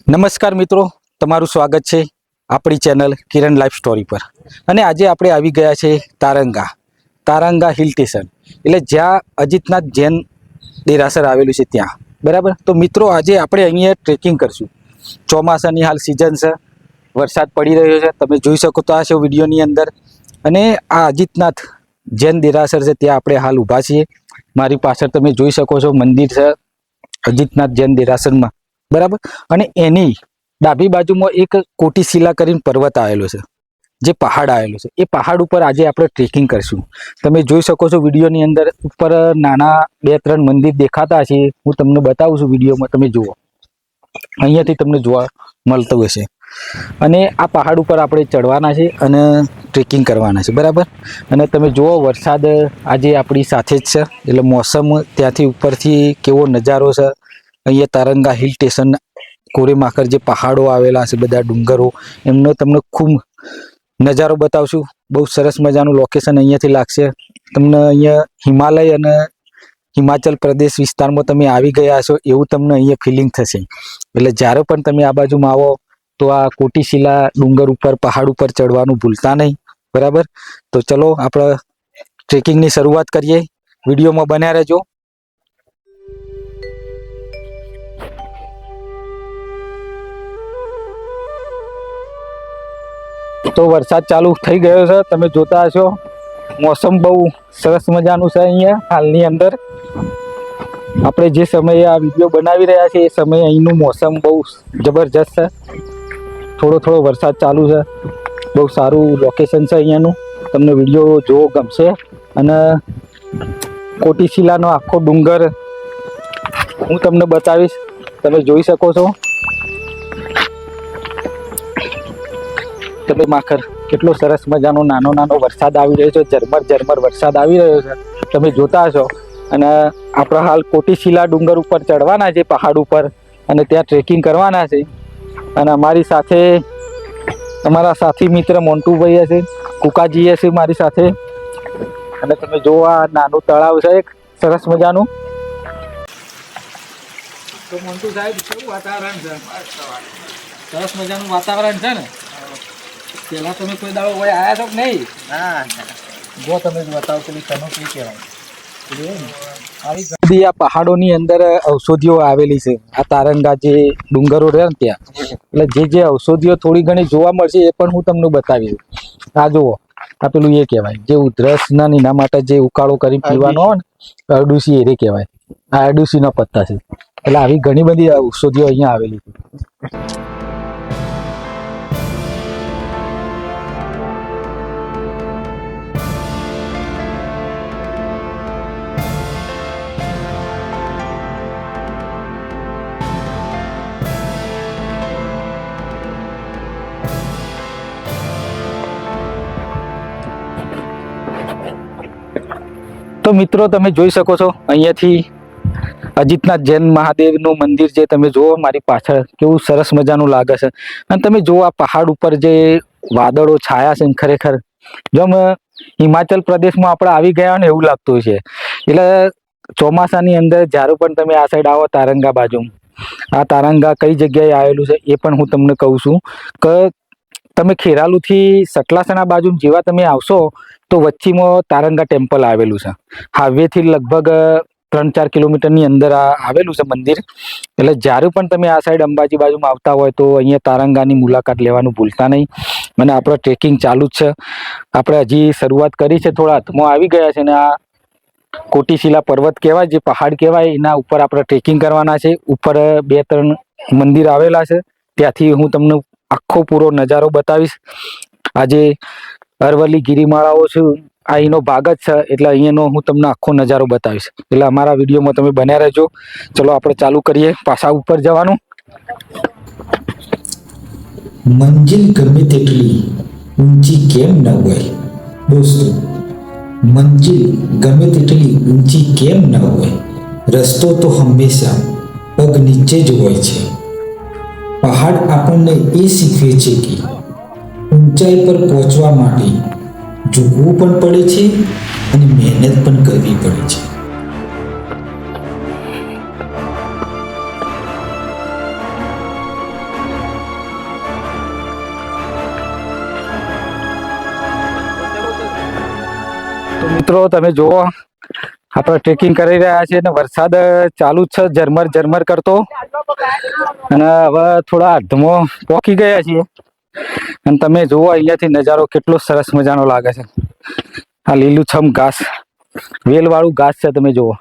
નમસ્કાર મિત્રો, તમારું સ્વાગત છે આપણી ચેનલ કિરણ લાઈફ સ્ટોરી પર. અને આજે આપણે આવી ગયા છે તારંગા હિલ સ્ટેશન, એટલે જ્યાં અજીતનાથ જૈન દેરાસર આવેલું છે ત્યાં. બરાબર, તો મિત્રો આજે આપણે અહીંયા ટ્રેકિંગ કરશું. ચોમાસાની હાલ સિઝન છે, વરસાદ પડી રહ્યો છે, તમે જોઈ શકો તો આ છે વિડીયોની અંદર. અને આ અજીતનાથ જૈન દેરાસર છે, ત્યાં આપણે હાલ ઊભા છીએ. મારી પાછળ તમે જોઈ શકો છો મંદિર છે અજીતનાથ જૈન દેરાસરમાં. બરાબર, અને એની ડાબી બાજુમાં એક કોટીશિલા કરીને પર્વત આવેલો છે, જે પહાડ આવેલો છે. એ પહાડ ઉપર આજે આપણે ટ્રેકિંગ કરશું. તમે જોઈ શકો છો વિડીયોની અંદર ઉપર નાના 2-3 મંદિર દેખાતા છે. હું તમને બતાવું છું વિડીયોમાં, તમે જુઓ, અહીંયાથી તમને જોવા મળતું હશે. અને આ પહાડ ઉપર આપણે ચડવાના છે અને ટ્રેકિંગ કરવાના છે. બરાબર, અને તમે જુઓ વરસાદ આજે આપણી સાથે જ છે, એટલે મોસમ ત્યાંથી ઉપરથી કેવો નજારો છે. અહીંયા તારંગા હિલ સ્ટેશન, કોરેમાકર જે પહાડો આવેલા છે, બધા ડુંગરો, એમનો તમને ખૂબ નજારો બતાવશું. બહુ સરસ મજાનું લોકેશન અહીંયાથી લાગશે તમને. અહીંયા હિમાલય અને હિમાચલ પ્રદેશ વિસ્તારમાં તમે આવી ગયા છો એવું તમને અહીંયા ફિલિંગ થશે. એટલે જ્યારે પણ તમે આ બાજુમાં આવો તો આ કોટીશિલા ડુંગર ઉપર, પહાડ ઉપર ચડવાનું ભૂલતા નહીં. બરાબર, તો ચલો આપણે ટ્રેકિંગની શરૂઆત કરીએ. વિડીયોમાં બન્યા રહેજો. તો વરસાદ ચાલુ થઈ ગયો છે, તમે જોતા હશો. મોસમ બહુ સરસ મજાનું છે. અહીંયા હાલની અંદર આપણે જે સમયે આ વિડીયો બનાવી રહ્યા છીએ એ સમયે અહીંનું મોસમ બહુ જબરજસ્ત છે. થોડો થોડો વરસાદ ચાલુ છે. બહુ સારું લોકેશન છે અહીંયાનું. તમને વિડીયો જોવો ગમશે. અને કોટીશિલાનો આખો ડુંગર હું તમને બતાવીશ, તમે જોઈ શકો છો. તમે માખર કેટલો સરસ મજાનો નાનો વરસાદ આવી રહ્યો છે, ઝરમર વરસાદ આવી રહ્યો છે, તમે જોતા હશો. અને આપણે હાલ કોટીશિલા ડુંગર ઉપર ચડવાના છે, પહાડ ઉપર, અને ત્યાં ટ્રેકિંગ કરવાના છે. અને અમારી સાથે અમારા સાથી મિત્ર મોન્ટુભાઈ હશે, કુકાજી હશે મારી સાથે. અને તમે જો આ નાનું તળાવ છે એક સરસ મજાનું. તો મોન્ટુ સાહેબ, કેવું વાતાવરણ છે? સરસ મજાનું વાતાવરણ છે ને? પેલા તમે કોઈ દાડો હોય આયા છો કે નહીં? હા, જો તમે બતાવો પેલી કનોપી કહેવાય. બધી આ પહાડોની અંદર ઔષધિઓ આવેલી છે. આ તારંગા જે ડુંગરો રહે ને ત્યાં, એટલે જે ઔષધિઓ થોડી ઘણી જોવા મળશે એ પણ હું તમને બતાવીશ. આ જુઓ, આ પેલું એ કહેવાય જે ઉધરસના એના માટે જે ઉકાળો કરી પીવાનો હોય ને, અરડુસી એ કહેવાય. આ અરડુસીના પત્તા છે. એટલે આવી ઘણી બધી ઔષધિઓ અહીંયા આવેલી છે. તો મિત્રો તમે જોઈ શકો છો અહીંયાથી અજીતનાથ જૈન મહાદેવનું મંદિર જે તમે જુઓ મારી પાછળ, કેવું સરસ મજાનું લાગે છે. અને તમે જુઓ આ પહાડ ઉપર જે વાદળો છાયા છે, ખરેખર જેમ હિમાચલ પ્રદેશમાં આપણે આવી ગયા ને એવું લાગતું છે. એટલે ચોમાસાની અંદર જ્યારે પણ તમે આ સાઈડ આવો તારંગા બાજુ, આ તારંગા કઈ જગ્યાએ આવેલું છે એ પણ હું તમને કહું છું. કે તમે ખેરાલુથી સટલાસણા બાજુ જેવા તમે આવશો તો વચ્ચીમાં તારંગા ટેમ્પલ આવેલું છે. હાઈવેથી લગભગ 3-4 કિલોમીટરની અંદર આવેલું છે મંદિર. એટલે જ્યારે પણ તમે આ સાઈડ અંબાજી બાજુમાં આવતા હોય તો અહીંયા તારંગાની મુલાકાત લેવાનું ભૂલતા નહીં. અને આપણે ટ્રેકિંગ ચાલુ જ છે. આપણે હજી શરૂઆત કરી છે, થોડા હાથમાં આવી ગયા છે. અને આ કોટીશિલા પર્વત કહેવાય, જે પહાડ કહેવાય, એના ઉપર આપણે ટ્રેકિંગ કરવાના છે. ઉપર 2-3 મંદિર આવેલા છે, ત્યાંથી હું તમને આખો પૂરો નજારો બતાવીશ. આજે અરવલ્લી ગિરિમાળાઓ છે, આ એનો ભાગ જ છે, એટલે અહીંયાનો હું તમને આખો નજારો બતાવીશ. એટલે અમારા વિડીયોમાં તમે બન્યા રહેજો. ચલો આપણે ચાલુ કરીએ પાછા ઉપર જવાનું. મંજિલ ગમે તેટલી ઊંચી કેમ ન હોય દોસ્તો, મંજિલ ગમે તેટલી ઊંચી કેમ ન હોય, રસ્તો તો હંમેશા પગ નીચે જ હોય છે. પહાડ આપણને એ શીખવે છે કે ઊંચાઈ પર પહોંચવા માટે ઝૂકવું પણ પડે છે અને મહેનત પણ કરવી પડે છે. મિત્રો તમે જુઓ આપણે ટ્રેકિંગ કરી રહ્યા છીએ અને વરસાદ ચાલુ જ છે ઝરમર ઝરમર કરતો, અને હવે થોડા અર્ધમાં પહોંચી ગયા છીએ. અને તમે જુઓ અહીંયાથી નજારો કેટલો સરસ મજાનો લાગે છે. આ લીલુંછમ ઘાસ, વેલવાળું ઘાસ છે, તમે જુઓ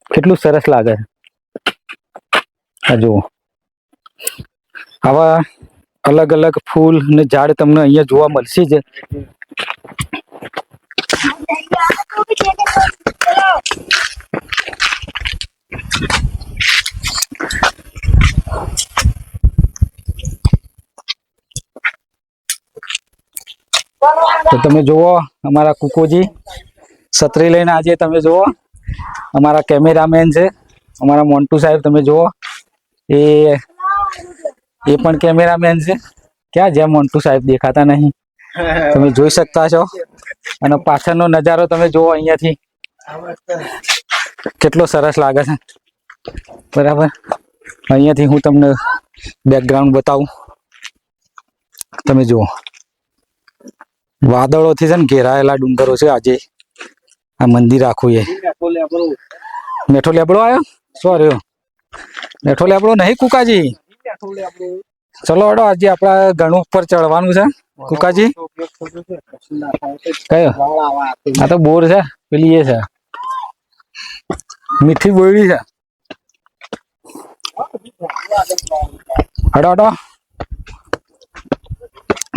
કેટલું સરસ લાગે છે. આ જુઓ આવા અલગ અલગ ફૂલ ને ઝાડ તમને અહીંયા જોવા મળશે જ. તો તમે જુઓ અમારા કુકોજી છત્રી લઈને આજે તમે જુઓ અમારા કેમેરામેન છે અમારા મોન્ટુ સાહેબ, તમે જુઓ એ પણ કેમેરામેન છે. ક્યાં જ્યાં મોન્ટુ સાહેબ દેખાતા નહીં, તમે જોઈ શકતા છો. અને પાછળનો નજારો તમે જુઓ અહીંયાથી કેટલો સરસ લાગે છે. બરાબર, અહીંયાથી હું તમને બેકગ્રાઉન્ડ બતાવું. તમે જુઓ વાદળોથી છે ને ઘેરાયેલા ડુંગરો છે. આજે આ મંદિર આખું એ મેઠો લેબડો આવ્યો. શું રહ્યો મેઠો લેબડો નહીં કુકાજી? ચલો હડો, આજે આપડા ઘણું ઉપર ચડવાનું છે કુકાજી. કયો? આ તો બોર છે, પેલી એ છે મીઠી બોયડી છે. હડો હડો,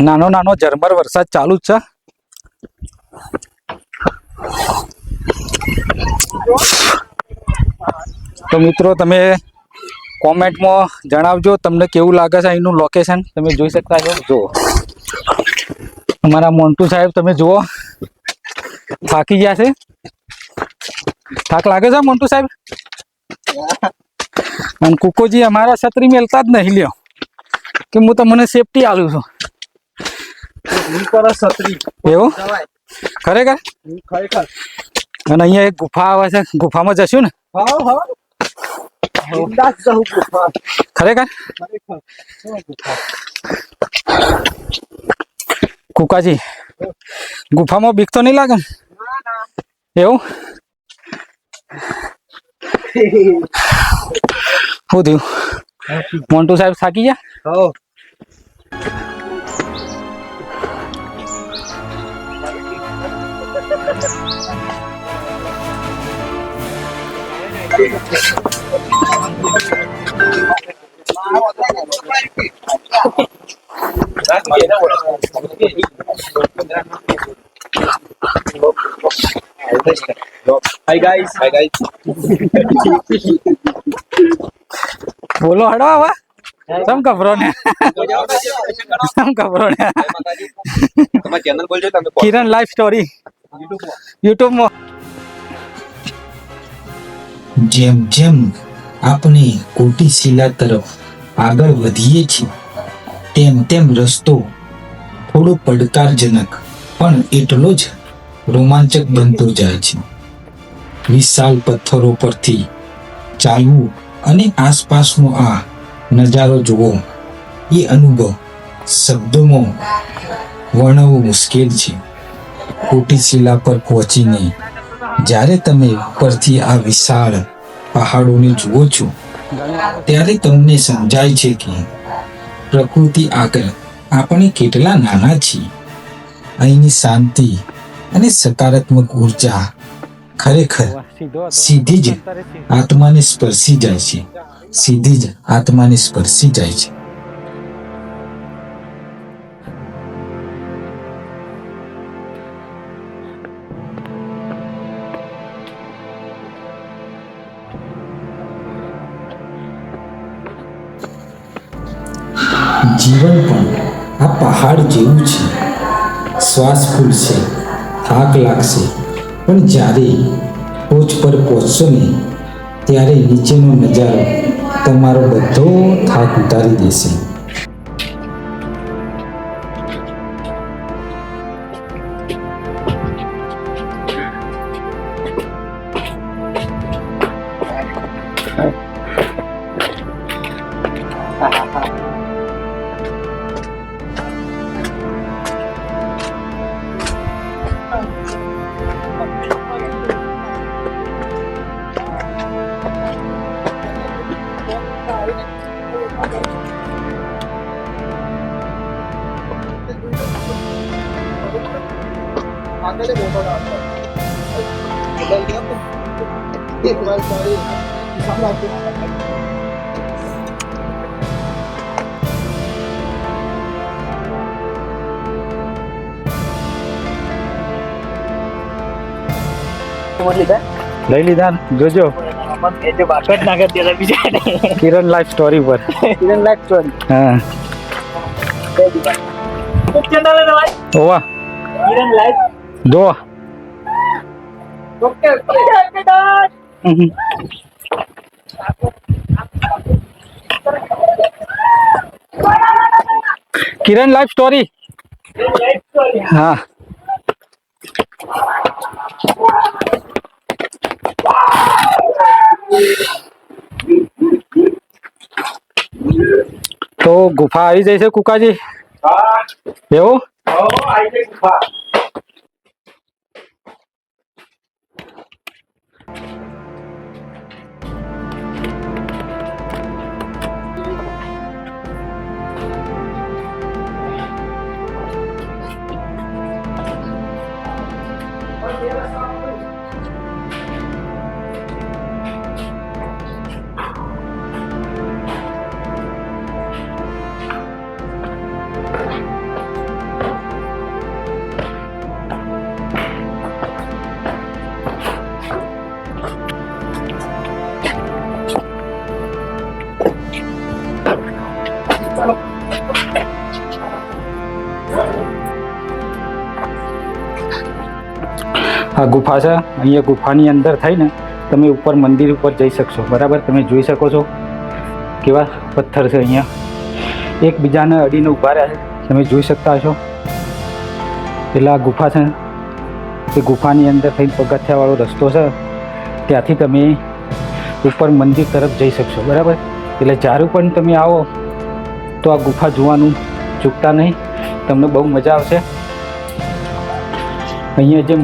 નાનો નાનો ઝરમર વરસાદ ચાલુ જ છે. તો મિત્રો તમે કોમેન્ટમાં જણાવજો તમને કેવું લાગે છે અહીંનું લોકેશન. તમે જોઈ શકતા છો. જુઓ અમારા મોન્ટુ સાહેબ તમે જુઓ થાકી ગયા છે. થાક લાગે છે મોન્ટુ સાહેબ? અને કુકોજી અમારા છત્રી મેલતા જ નહીં લ્યો કે હું તમને સેફટી આલું છું. એવું ખરેખર? અને અહીંયા એક ગુફા આવે છે, ગુફામાં જશું ને? ખરેખર કુકાજી ગુફામાં બીક તો નહીં લાગે ને? એવું શું થયું? મોન્ટુ સાહેબ થાકી ગયા? Hi guys. બોલો હડો હવે. સમ ખબરો ને તમારા ચેનલ બોલજો તમે. કિરણ લાઈફ સ્ટોરી યુટ્યુબમાં. જેમ જેમ આપણે કોટિશિલા તરફ આગળ વધીએ છીએ તેમ તેમ રસ્તો થોડો પડકારજનક પણ એટલો જ રોમાંચક બનતો જાય છે. વિશાળ પથ્થરો પરથી ચાલવું અને આસપાસનો આ નજારો જોવો, એ અનુભવ શબ્દોમાં વર્ણવવો મુશ્કેલ છે. કોટિશિલા પર પહોંચીને જ્યારે તમે ઉપરથી આ વિશાળ પહાડોને જુઓ છો ત્યારે તમને સમજાય છે કે પ્રકૃતિ આગળ આપણે કેટલા નાના છીએ. અહીંની શાંતિ અને સકારાત્મક ઉર્જા ખરેખર સીધી જ આત્માને સ્પર્શી જાય છે. સીધી જ આત્માને સ્પર્શી જાય છે. જીવન પણ આ પહાડ જેવું છે. શ્વાસ ફૂલશે, થાક લાગશે, પણ જ્યારે ટોચ પર પહોંચશો ને ત્યારે નીચેનો નજારો તમારો બધો થાક ઉતારી દેશે. લઈ લીધા ને? જોજો કિરણ લાઈફ સ્ટોરી પર. હા ઓવા જો કિરણ લાઈફ સ્ટોરી. હા તો ગુફા આવી જશે કુકાજી? એવું? આ ગુફા છે. અહીંયા ગુફાની અંદર થઈને તમે ઉપર મંદિર ઉપર જઈ શકશો. બરાબર, તમે જોઈ શકો છો કેવા પથ્થર છે અહીંયા, એકબીજાને અડીને ઊભા રહ્યા છે, તમે જોઈ શકતા હશો. એટલે આ ગુફા છે, એ ગુફાની અંદર થઈને પગથિયાવાળો રસ્તો છે, ત્યાંથી તમે ઉપર મંદિર તરફ જઈ શકશો. બરાબર, એટલે જ્યારે પણ તમે આવો તો આ ગુફા જોવાનું ચૂકતા નહીં, તમને બહુ મજા આવશે. અહીંયા જે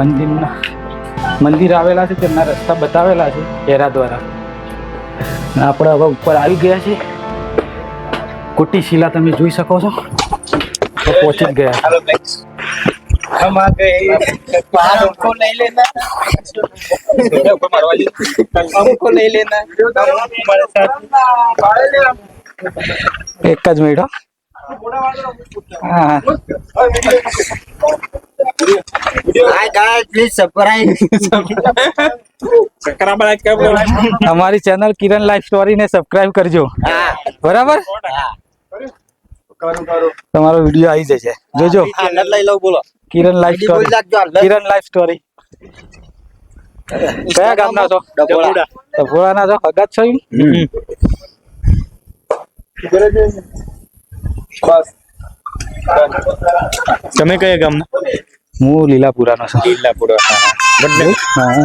મંદિર આવેલા છે તેમના રસ્તા બતાવેલા છે એરા દ્વારા. આપણે હવે ઉપર આવી ગયા છીએ. કોટી શિલા તમે જોઈ શકો છો, તો પહોંચી જ ગયા. हम आ गए हमको नहीं लेना हमको नहीं लेना हमारे साथ एक જ મિનિટ. હા हाय गाइस प्लीज सब्सक्राइब અમારી ચેનલ કિરણ લાઈફ સ્ટોરી ને સબસ્ક્રાઇબ કરજો. બરાબર, તમારો વિડીયો આવી જશે, જોજો. લઈ લઉં બોલો. કિરણ લાઈફ સ્ટોરી, કિરણ લાઈફ સ્ટોરી. કયા ગામના છો? ડભોળાના છો? હગાત છો? તમે કયા ગામના? હું લીલાપુરાનો છું. લીલાપુરા. હા,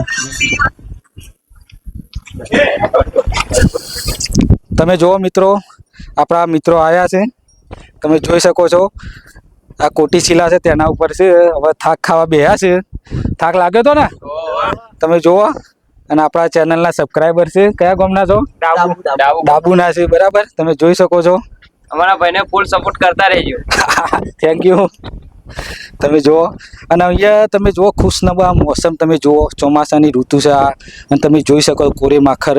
તમે જુઓ મિત્રો, આપણા મિત્રો આવ્યા છે, તમે જોઈ શકો છો. આ કોટી શિલા છે તેના ઉપર છે. હવે થાક ખાવા બેહ્યા છે. થાક લાગ્યો તો ને? તમે જુઓ. અને આપણા ચેનલના સબસ્ક્રાઈબર છે. કયા ગામના છો? ડાબુના છે. બરાબર, તમે જોઈ શકો છો. અમારા ભાઈને ફૂલ સપોર્ટ કરતા રહેજો. Thank you. તમે જુઓ, અને અહીંયા તમે જુઓ ખુશનવા મોસમ, તમે જુઓ ચોમાસાની ઋતુ છે આ, અને તમે જોઈ શકો કોરે માખર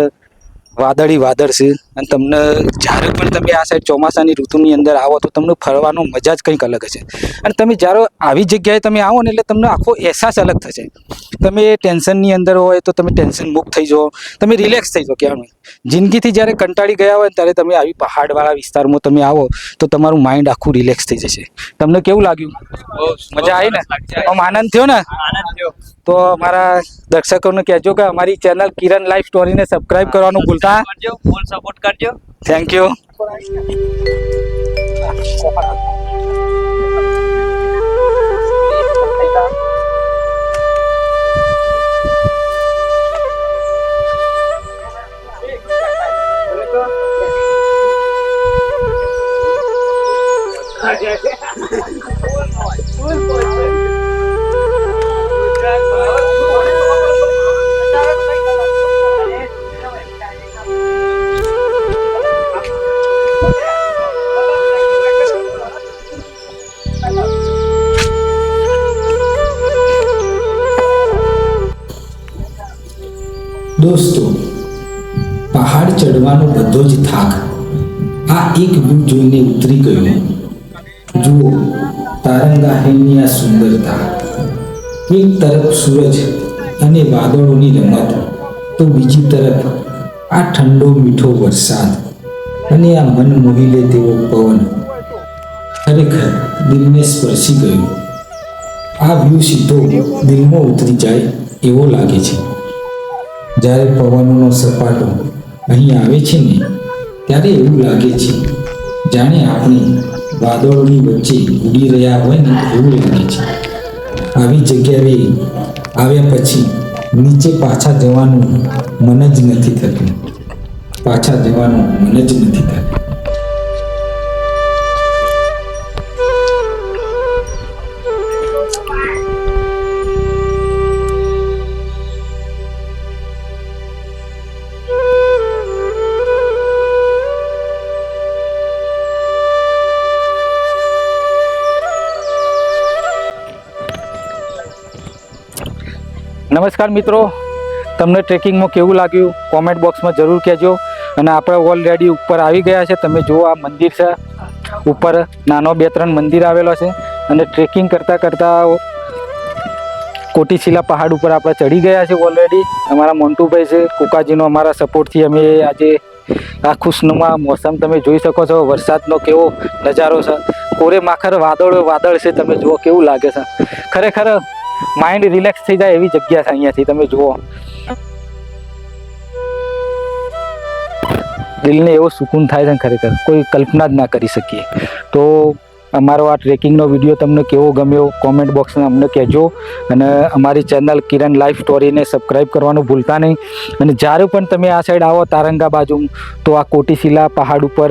વાદળી વાદળ છે. અને તમને જ્યારે પણ તમે આ સાઈડ ચોમાસાની ઋતુની અંદર આવો તો તમને ફરવાનો મજા જ કંઈક અલગ હશે. અને તમે જ્યારે આવી જગ્યાએ તમે આવો ને એટલે તમને આખો અહેસાસ અલગ થશે. તમે ટેન્શનની અંદર હોય તો તમે ટેન્શન મુક્ત થઈ જાઓ, તમે રિલેક્સ થઈ જાઓ. કહેવાનું જિંદગીથી જ્યારે કંટાળી ગયા હોય ત્યારે તમે આવી પહાડવાળા વિસ્તારમાં તમે આવો તો તમારું માઇન્ડ આખું રિલેક્સ થઈ જશે. તમને કેવું લાગ્યું? મજા આવી ને? આમ આનંદ થયો ને? તો મારા દર્શકોને કહેજો કે અમારી ચેનલ કિરણ લાઈફ સ્ટોરીને સબસ્ક્રાઇબ કરવાનું ભૂલતા. ફૂલ સપોર્ટ કરજો. Thank you. દોસ્તો, પહાડ ચડવાનો બધો જ થાક આ એક વ્યૂ જોઈને ઉતરી ગયો. જુઓ તારંગા હિલની આ સુંદરતા. એક તરફ સૂરજ અને વાદળોની રમત, તો બીજી તરફ આ ઠંડો મીઠો વરસાદ અને આ મન મોહી લે તેવો પવન ખરેખર દિલને સ્પર્શી ગયું. આ વ્યૂ સીધો દિલમાં ઉતરી જાય એવો લાગે છે. જ્યારે પવનનો સપાટો અહીં આવે છે ને, ત્યારે એવું લાગે છે જાણે આપણે વાદળોની વચ્ચે ઉડી રહ્યા હોય ને એવું લાગે છે. આવી જગ્યાએ આવ્યા પછી નીચે પાછા જવાનું મન જ નથી થતું. પાછા જવાનું મન જ નથી થતું. નમસ્કાર મિત્રો, તમને ટ્રેકિંગમાં કેવું લાગ્યું કોમેન્ટ બોક્સમાં જરૂર કહેજો. અને આપણે ઓલરેડી ઉપર આવી ગયા છે. તમે જુઓ આ મંદિર છે, ઉપર નાનો 2-3 મંદિર આવેલો છે. અને ટ્રેકિંગ કરતાં કરતાં કોટીશીલા પહાડ ઉપર આપણે ચડી ગયા છે ઓલરેડી. અમારા મોન્ટુભાઈ છે, કુકાજીનો અમારા સપોર્ટથી અમે આજે આ ખુશનુમા મોસમ તમે જોઈ શકો છો. વરસાદનો કેવો નજારો છે, કોરે માખર વાદળ છે. તમે જુઓ કેવું લાગે છે. ખરેખર માઇન્ડ રિલેક્સ થઈ જાય એવી જગ્યા છે અહીંયાથી. તમે જુઓ દિલને એવો સુકૂન થાય છે ખરેખર કોઈ કલ્પના જ ના કરી શકીએ. તો અમારો આ ટ્રેકિંગનો વિડીયો તમને કેવો ગમ્યો કોમેન્ટ બોક્સમાં અમને કહેજો. અને અમારી ચેનલ કિરણ લાઈફ સ્ટોરીને સબસ્ક્રાઈબ કરવાનું ભૂલતા નહીં. અને જ્યારે પણ તમે આ સાઈડ આવો તારંગા બાજુ, તો આ કોટીશીલા પહાડ ઉપર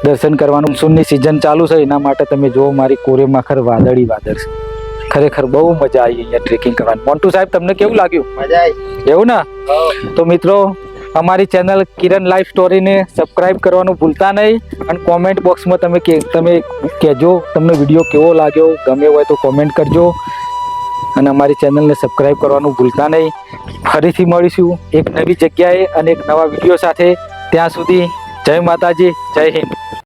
દર્શન કરવાનું. મોન્સૂનની સિઝન ચાલુ છે એના માટે તમે જુઓ મારી કોરે માખર વાદળ છે. ખરેખર બહુ મજા આવી અહીંયા ટ્રેકિંગ કરવાની. મોન્ટુ સાહેબ તમને કેવું લાગ્યું? મજા આવી. એવું ને? તો મિત્રો અમારી ચેનલ કિરણ લાઈફ સ્ટોરીને સબસ્ક્રાઈબ કરવાનું ભૂલતા નહીં. અને કોમેન્ટ બોક્સમાં તમે કહેજો તમને વિડીયો કેવો લાગ્યો, ગમ્યો હોય તો કોમેન્ટ કરજો. અને અમારી ચેનલને સબસ્ક્રાઈબ કરવાનું ભૂલતા નહીં. ફરીથી મળીશું એક નવી જગ્યાએ અને એક નવા વિડીયો સાથે. ત્યાં સુધી જય માતાજી, જય હિન્દ.